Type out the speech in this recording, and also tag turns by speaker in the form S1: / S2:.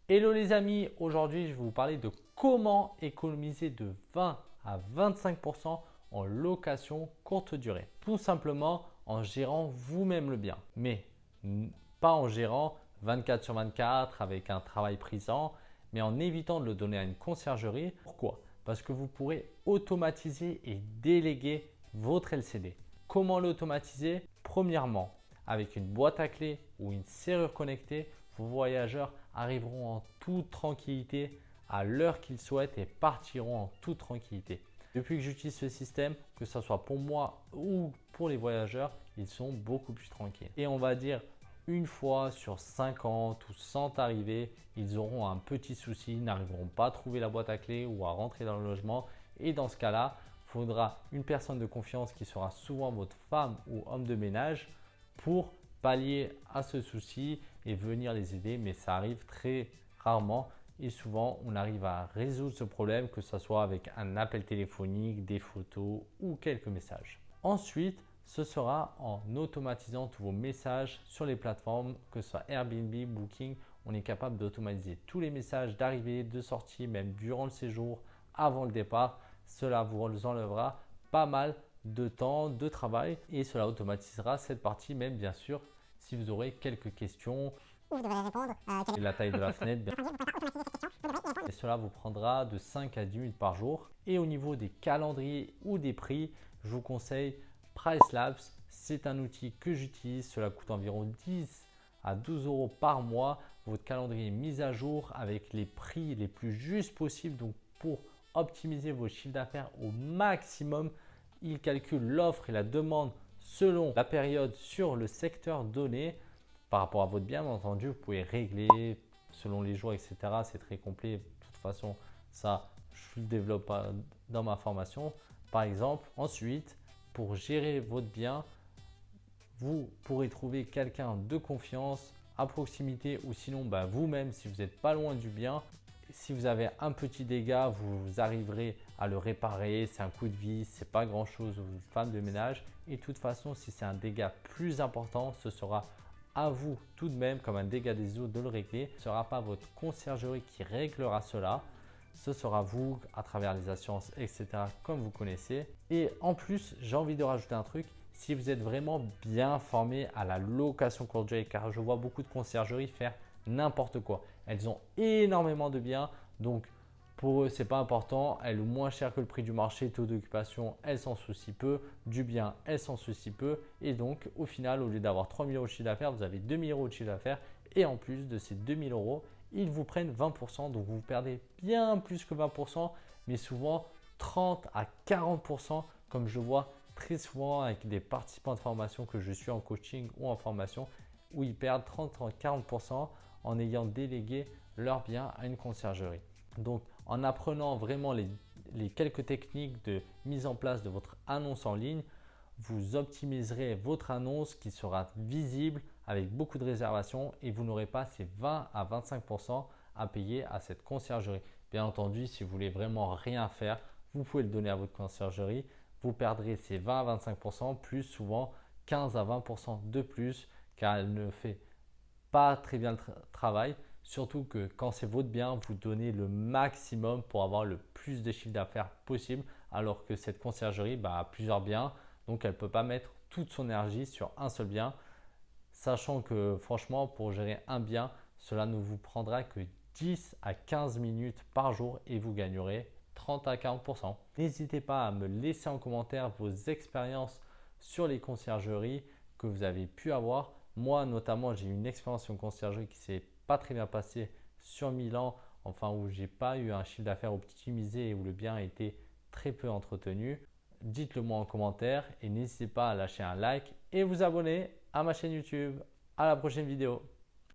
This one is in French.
S1: Hello les amis, aujourd'hui je vais vous parler de comment économiser de 20 à 25% en location courte durée. Tout simplement en gérant vous-même le bien, mais pas en gérant 24 sur 24 avec un travail prisant, mais en évitant de le donner à une conciergerie. Pourquoi? Parce que vous pourrez automatiser et déléguer votre LCD. Comment l'automatiser? Premièrement, avec une boîte à clés ou une serrure connectée, vos voyageurs arriveront en toute tranquillité à l'heure qu'ils souhaitent et partiront en toute tranquillité. Depuis que j'utilise ce système, que ce soit pour moi ou pour les voyageurs, ils sont beaucoup plus tranquilles. Et on va dire une fois sur 50 ou 100 arrivées, ils auront un petit souci, n'arriveront pas à trouver la boîte à clés ou à rentrer dans le logement. Et dans ce cas-là, il faudra une personne de confiance qui sera souvent votre femme ou homme de ménage pour pallier à ce souci et venir les aider. Mais ça arrive très rarement et souvent on arrive à résoudre ce problème, que ce soit avec un appel téléphonique, des photos ou quelques messages. Ensuite, ce sera en automatisant tous vos messages sur les plateformes, que ce soit Airbnb, Booking. On est capable d'automatiser tous les messages d'arrivée, de sortie, même durant le séjour, avant le départ. Cela vous enlèvera pas mal de temps de travail et cela automatisera cette partie, même bien sûr si vous aurez quelques questions.
S2: Où vous devrez répondre.
S1: La taille de la fenêtre. Et cela vous prendra de 5 à 10 minutes par jour. Et au niveau des calendriers ou des prix, je vous conseille Pricelabs. C'est un outil que j'utilise. Cela coûte environ 10 à 12 euros par mois. Votre calendrier est mis à jour avec les prix les plus justes possibles. Donc pour optimiser vos chiffres d'affaires au maximum, il calcule l'offre et la demande selon la période sur le secteur donné. Par rapport à votre bien, bien entendu, vous pouvez régler selon les jours, etc. C'est très complet. De toute façon, ça, je le développe dans ma formation, par exemple. Ensuite, pour gérer votre bien, vous pourrez trouver quelqu'un de confiance à proximité ou sinon vous-même si vous n'êtes pas loin du bien. Si vous avez un petit dégât, vous arriverez à le réparer. C'est un coup de vis, c'est pas grand chose aux femmes de ménage. Et de toute façon, si c'est un dégât plus important, ce sera à vous tout de même, comme un dégât des eaux, de le régler. Ce ne sera pas votre conciergerie qui réglera cela. Ce sera vous à travers les assurances, etc. comme vous connaissez. Et en plus, j'ai envie de rajouter un truc. Si vous êtes vraiment bien formé à la location courte durée, car je vois beaucoup de conciergeries faire n'importe quoi. Elles ont énormément de biens, donc pour eux, ce n'est pas important. Elles louent moins cher que le prix du marché, taux d'occupation, elles s'en soucient peu. Du bien, elles s'en soucient peu. Et donc, au final, au lieu d'avoir 3 000 euros de chiffre d'affaires, vous avez 2 000 euros de chiffre d'affaires. Et en plus de ces 2 000 euros, ils vous prennent 20%. Donc, vous perdez bien plus que 20%, mais souvent 30 à 40%, comme je vois très souvent avec des participants de formation que je suis en coaching ou en formation, où ils perdent 30 à 40% en ayant délégué leur bien à une conciergerie. Donc, en apprenant vraiment les quelques techniques de mise en place de votre annonce en ligne, vous optimiserez votre annonce qui sera visible avec beaucoup de réservations et vous n'aurez pas ces 20 à 25% à payer à cette conciergerie. Bien entendu, si vous voulez vraiment rien faire, vous pouvez le donner à votre conciergerie. Vous perdrez ces 20 à 25% plus souvent 15 à 20% de plus car elle ne fait pas très bien le travail. Surtout que quand c'est votre bien, vous donnez le maximum pour avoir le plus de chiffre d'affaires possible, alors que cette conciergerie a plusieurs biens, donc elle ne peut pas mettre toute son énergie sur un seul bien, sachant que franchement, pour gérer un bien, cela ne vous prendra que 10 à 15 minutes par jour et vous gagnerez 30 à 40%. N'hésitez pas à me laisser en commentaire vos expériences sur les conciergeries que vous avez pu avoir. Moi, notamment, j'ai eu une expérience en conciergerie qui s'est pas très bien passée sur Milan, enfin où j'ai pas eu un chiffre d'affaires optimisé et où le bien a été très peu entretenu. Dites-le moi en commentaire et n'hésitez pas à lâcher un like et vous abonner à ma chaîne YouTube. À la prochaine vidéo.